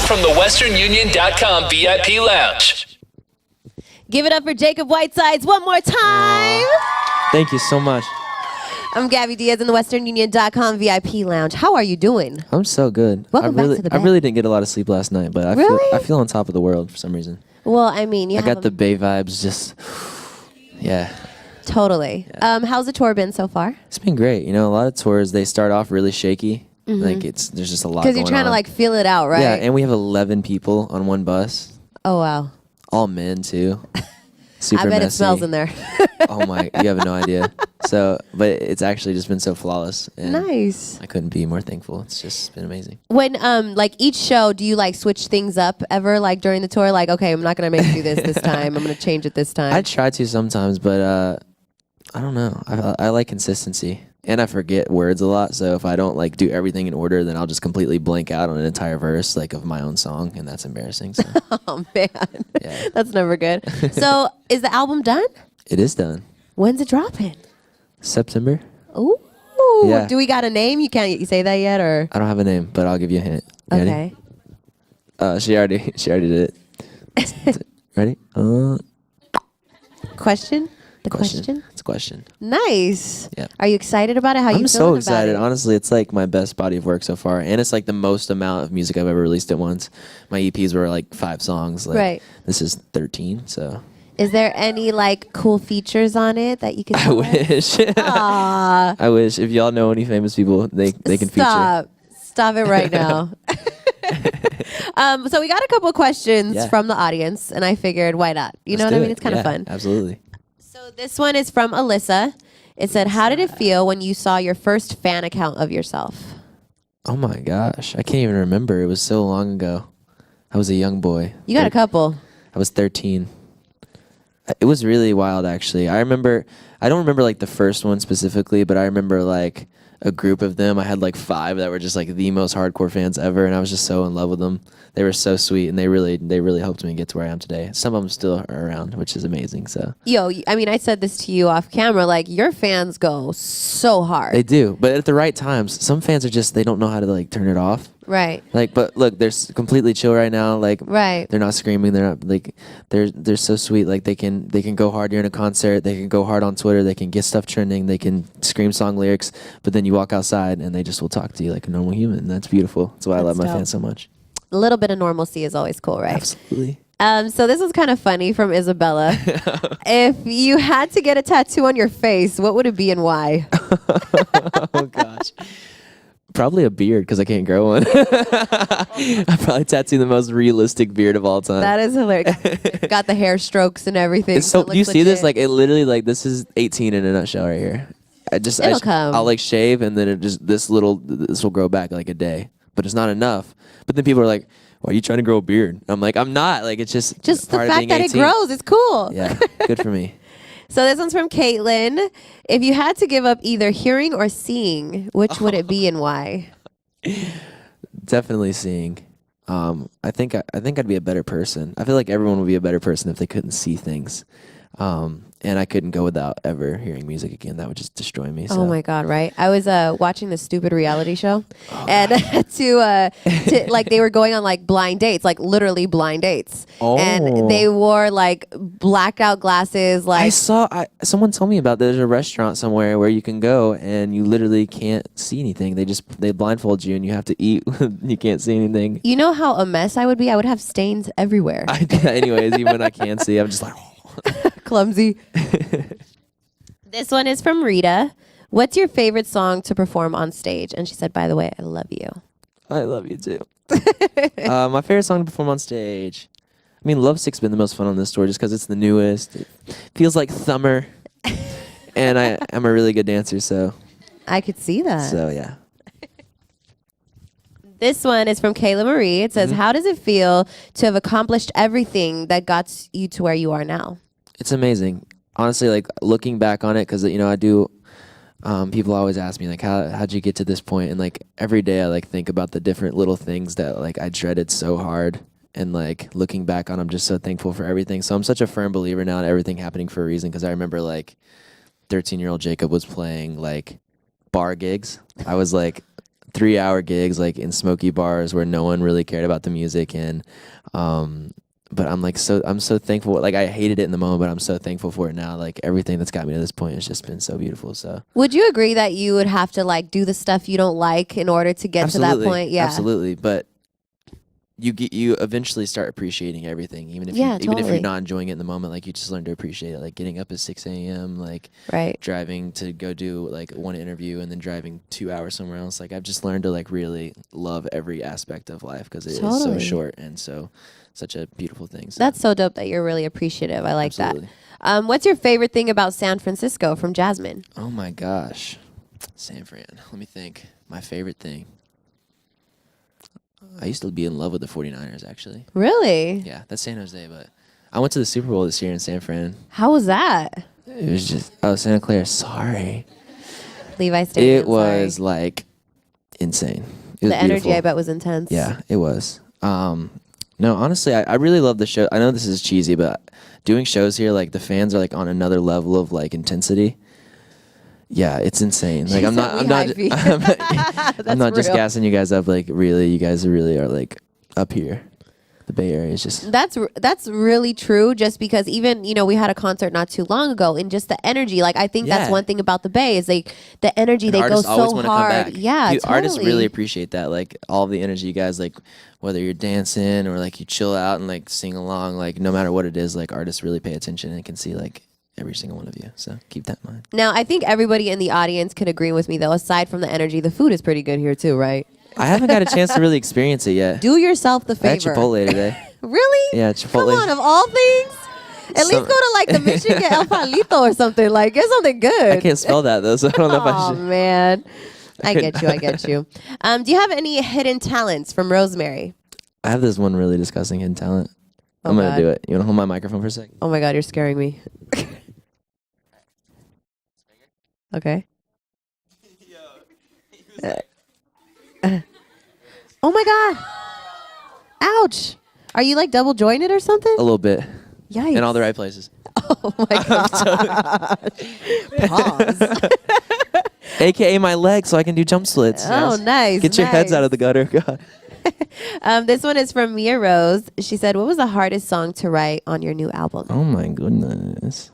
from the westernunion.com VIP Lounge. Give it up for Jacob Whitesides one more time. Thank you so much. I'm Gabby Diaz in the westernunion.com VIP Lounge. How are you doing? I'm so good. Welcome back to the I bed. really didn't get a lot of sleep last night, but I feel on top of the world for some reason. Well, I mean, I got the Bay vibes, just yeah. Totally. Yeah. How's the tour been so far? It's been great. You know, a lot of tours they start off really shaky. Like there's just a lot. Because you're trying to like feel it out, right? Yeah, and we have 11 people on one bus. Oh wow. All men too. Super I bet messy. it smells in there. Oh my, you have no idea. So, but it's actually just been so flawless. And Nice. I couldn't be more thankful. It's just been amazing. When like each show, do you like switch things up ever? Like during the tour, like okay, I'm not gonna make you do this time. I'm gonna change it this time. I try to sometimes, but I don't know. I like consistency, and I forget words a lot. So if I don't like do everything in order, then I'll just completely blank out on an entire verse like of my own song, and that's embarrassing. So. Oh man, Yeah. that's never good. So is the album done? It is done. When's it dropping? September. Ooh. Yeah. Do we got a name? You can't say that yet, or I don't have a name, but I'll give you a hint. You okay. Ready? She already did it. Ready? Question. The question. It's a question. Nice. Yeah. Are you excited about it? How you I'm feeling so about excited. it? Honestly, it's like my best body of work so far, and it's like the most amount of music I've ever released at once. My EPs were like 5 songs. Like, Right. This is 13. So. Is there any like cool features on it that you can? I wish. Aww. I wish. If y'all know any famous people, they can feature. Stop it right now. So we got a couple questions Yeah. from the audience, and I figured, why not? You know what I mean? It's kind of fun. Absolutely. So this one is from Alyssa. It said, "How did it feel when you saw your first fan account of yourself?" Oh my gosh, I can't even remember. It was so long ago. I was a young boy. You got a couple. I was 13. It was really wild, actually. I don't remember like the first one specifically, but I remember like a group of them. I had like 5 that were just like the most hardcore fans ever, and I was just so in love with them. They were so sweet, and they really helped me get to where I am today. Some of them still are around, which is amazing. So Yo, I mean, I said this to you off camera. Like, your fans go so hard. they do, but at the right times. Some fans are just they don't know how to like turn it off. Right. Like, but look, they're completely chill right now. Like, Right. they're not screaming. They're not like they're so sweet. Like they can go hard during a concert. They can go hard on Twitter. They can get stuff trending. They can scream song lyrics. But then you walk outside and they just will talk to you like a normal human. And that's beautiful. That's why I love my dope. fans so much. A little bit of normalcy is always cool, right? Absolutely. So this was kind of funny from Isabella. If you had to get a tattoo on your face, what would it be and why? Oh gosh. Probably a beard because I can't grow one. I probably tattoo the most realistic beard of all time. That is hilarious. Got the hair strokes and everything. It's so it do you looks see this? legit. Like it literally like this is 18 in a nutshell right here. It'll come. I'll like shave and then this will grow back like a day, but it's not enough. But then people are like, "Why are you trying to grow a beard?" I'm like, "I'm not." Like it's just the part of fact being that it 18. grows is cool. Yeah, good for me. So this one's from Caitlin. If you had to give up either hearing or seeing, which would it be and why? Definitely seeing. I think I'd be a better person. I feel like everyone would be a better person if they couldn't see things. And I couldn't go without ever hearing music again. That would just destroy me. So. Oh my God, right? I was watching this stupid reality show and to like they were going on like blind dates, like literally blind dates. Oh. And they wore like blacked out glasses, like Someone told me about there's a restaurant somewhere where you can go and you literally can't see anything. They blindfold you and you have to eat. You can't see anything. you know how a mess I would be? I would have stains everywhere. Anyways, even when I can see, I'm just like Clumsy. This one is from Rita. What's your favorite song to perform on stage? And she said, by the way, I love you. I love you too. My favorite song to perform on stage. I mean, Lovesick's been the most fun on this tour just because it's the newest. It feels like summer. And I'm a really good dancer, so. I could see that. So, yeah. This one is from Kayla Marie. It says, how does it feel to have accomplished everything that got you to where you are now? It's amazing. Honestly, like looking back on it, because, you know, I do, people always ask me, like, how'd you get to this point? And like every day I like think about the different little things that like I dreaded so hard. And like looking back on, I'm just so thankful for everything. So I'm such a firm believer now in everything happening for a reason. Because I remember like 13-year-old Jacob was playing like bar gigs. I was like 3-hour gigs like in smoky bars where no one really cared about the music, and but I'm so thankful. Like I hated it in the moment, but I'm so thankful for it now. Like everything that's got me to this point has just been so beautiful. So would you agree that you would have to like do the stuff you don't like in order to get to that point? Yeah, absolutely. But you eventually start appreciating everything, even if you're not enjoying it in the moment. Like you just learn to appreciate it. Like getting up at 6 a.m. Like driving to go do like one interview and then driving 2 hours somewhere else. Like I've just learned to like really love every aspect of life because it is so short and so such a beautiful thing. So. That's so dope that you're really appreciative. I like that. What's your favorite thing about San Francisco from Jasmine? Oh my gosh, San Fran. Let me think. My favorite thing. I used to be in love with the 49ers, actually. Really? Yeah, that's San Jose, but I went to the Super Bowl this year in San Fran. How was that? It was just, Santa Clara, sorry. Levi Stadium, It was, like, insane. It was the energy, beautiful. I bet, was intense. Yeah, it was. No, honestly, I really love the show. I know this is cheesy, but doing shows here, like, the fans are, like, on another level of, like, intensity. Yeah, it's insane. Like I'm not just gassing you guys up. Like really, you guys really are like up here. The Bay Area is just that's really true. Just because even we had a concert not too long ago, and just the energy. Like I think that's one thing about the Bay is like the energy. They go so hard. Yeah, totally. Artists really appreciate that. Like all the energy you guys like, whether you're dancing or like you chill out and like sing along. Like no matter what it is, like artists really pay attention and can see like. Every single one of you. So keep that in mind. Now, I think everybody in the audience could agree with me, though. Aside from the energy, the food is pretty good here, too, right? I haven't got a chance to really experience it yet. Do yourself the favor. I had Chipotle today. Really? Yeah, Chipotle. Come on, of all things? At least go to, like, the Michigan El Palito or something. Like, get something good. I can't spell that, though, so I don't know if I should. Oh, man. I get you. Do you have any hidden talents from Rosemary? I have this one really disgusting hidden talent. I'm going to do it. You want to hold my microphone for a second? Oh, my God, you're scaring me. Okay. Oh my God. Ouch. Are you like double jointed or something? A little bit. Yikes. In all the right places. Oh my God. Pause. AKA my leg so I can do jump splits. Oh, yes. Nice. Get your heads out of the gutter. God. This one is from Mia Rose. She said, what was the hardest song to write on your new album? Oh my goodness.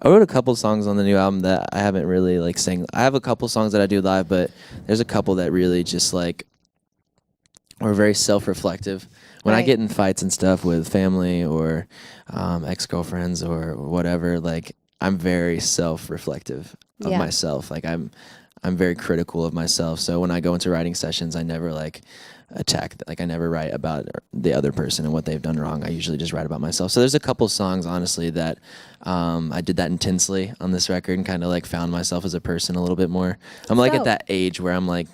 I wrote a couple songs on the new album that I haven't really like sang. I have a couple songs that I do live, but there's a couple that really just like are very self-reflective. When I get in fights and stuff with family or ex-girlfriends or whatever, like I'm very self-reflective of myself. Like I'm very critical of myself. So when I go into writing sessions, I never like attack. Like I never write about the other person and what they've done wrong. I usually just write about myself. So there's a couple songs, honestly, that I did that intensely on this record and kind of like found myself as a person a little bit more. I'm like at that age where I'm like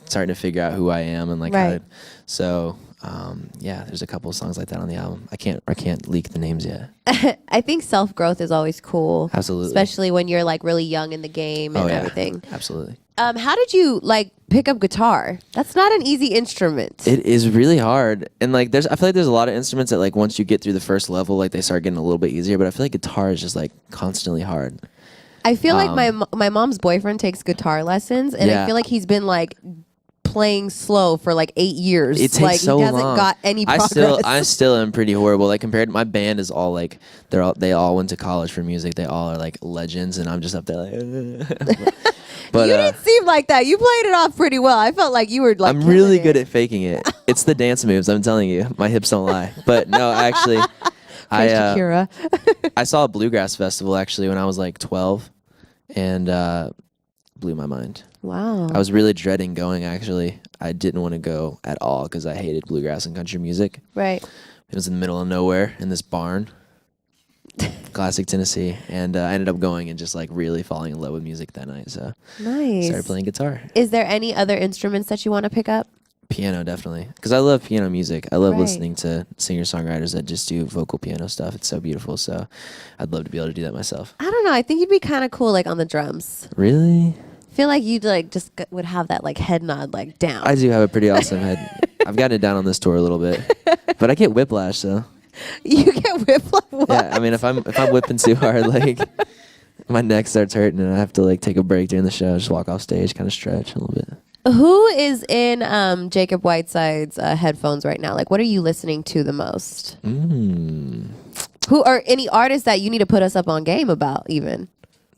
starting to figure out who I am and like how to, there's a couple of songs like that on the album. I can't leak the names yet. I think self-growth is always cool. Absolutely. Especially when you're like really young in the game and everything. Absolutely. How did you like pick up guitar? That's not an easy instrument. It is really hard. And like I feel like there's a lot of instruments that like once you get through the first level, like they start getting a little bit easier, but I feel like guitar is just like constantly hard. I feel like my mom's boyfriend takes guitar lessons and I feel like he's been like playing slow for like 8 years. It takes like so he hasn't long. got any progress. I still am pretty horrible. Like compared, my band is all like they all went to college for music. They all are like legends, and I'm just up there like. But you didn't seem like that. You played it off pretty well. I felt like you were like. I'm really good at faking it. It's the dance moves. I'm telling you, my hips don't lie. But no, actually, I saw a bluegrass festival actually when I was like 12, and blew my mind. Wow. I was really dreading going, actually. I didn't want to go at all because I hated bluegrass and country music. Right. It was in the middle of nowhere in this barn, classic Tennessee. And I ended up going and just like really falling in love with music that night. So nice. Started playing guitar. Is there any other instruments that you want to pick up? Piano, definitely. Because I love piano music. I love listening to singer-songwriters that just do vocal piano stuff. It's so beautiful. So I'd love to be able to do that myself. I don't know. I think you'd be kind of cool like on the drums. Really? I feel like you'd like just would have that like head nod like down. I do have a pretty awesome head. I've gotten it down on this tour a little bit, but I get whiplash though. You get whiplash? What? Yeah, I mean if I'm whipping too hard, like my neck starts hurting and I have to like take a break during the show, just walk off stage, kind of stretch a little bit. Who is in Jacob Whiteside's headphones right now? Like, what are you listening to the most? Who are any artists that you need to put us up on game about even?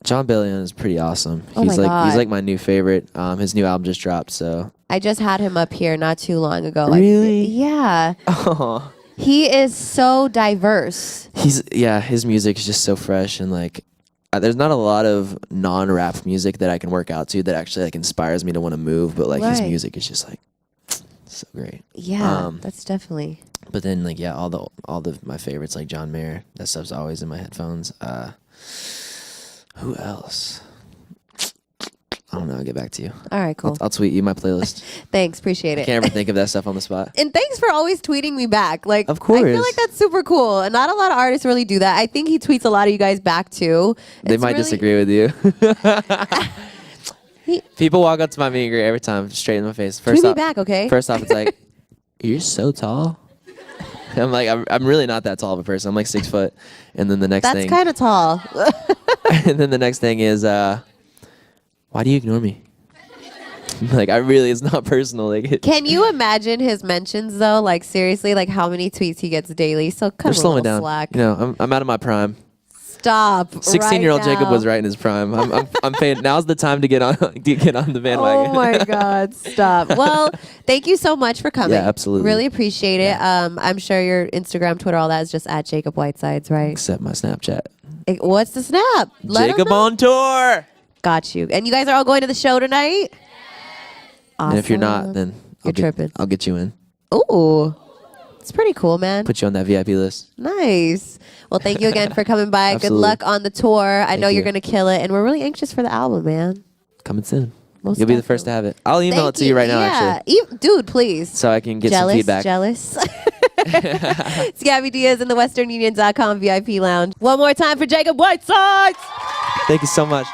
John Bellion is pretty awesome. Oh He's my like God. he's like my new favorite. His new album just dropped, so I just had him up here not too long ago. Really? Yeah. oh. He is so diverse. His music is just so fresh and like there's not a lot of non-rap music that I can work out to that actually like inspires me to want to move, but like his music is just like so great. Yeah, that's definitely. But then like all the my favorites like John Mayer, that stuff's always in my headphones. Who else? I don't know. I'll get back to you. All right, cool. I'll tweet you my playlist. Thanks, appreciate it. I can't ever think of that stuff on the spot. And thanks for always tweeting me back. Like, of course. I feel like that's super cool. And not a lot of artists really do that. I think he tweets a lot of you guys back too. They might disagree with you. People walk up to my meet and greet every time, straight in my face. Tweet me back, okay? First off, it's like, you're so tall. I'm like, I'm really not that tall of a person. I'm like 6 foot. And then the next thing. That's kind of tall. And then the next thing is, why do you ignore me? Like, it's not personal. Like, can you imagine his mentions though? Like seriously, like how many tweets he gets daily? So cut him a little down. slack. You know, I'm out of my prime. Stop. 16-year-old right Jacob now. was right in his prime. I'm paying. Now's the time to get on the bandwagon. Oh my God! Stop. Well, thank you so much for coming. Yeah, absolutely. Really appreciate it. I'm sure your Instagram, Twitter, all that is just at Jacob Whitesides, right? Except my Snapchat. What's the snap? Let Jacob him know. on tour. Got you. And you guys are all going to the show tonight? Awesome. And if you're not, then you're tripping. I'll get you in. Ooh. It's pretty cool, man. Put you on that VIP list. Nice. Well, thank you again for coming by. Good luck on the tour. I know you're going to kill it. And we're really anxious for the album, man. Coming soon. Most You'll be the first to have it. I'll email it to you right now, actually. Dude, please. So I can get some feedback. Jealous. It's Gabby Diaz in the WesternUnion.com VIP lounge. One more time for Jacob Whitesides. Thank you so much.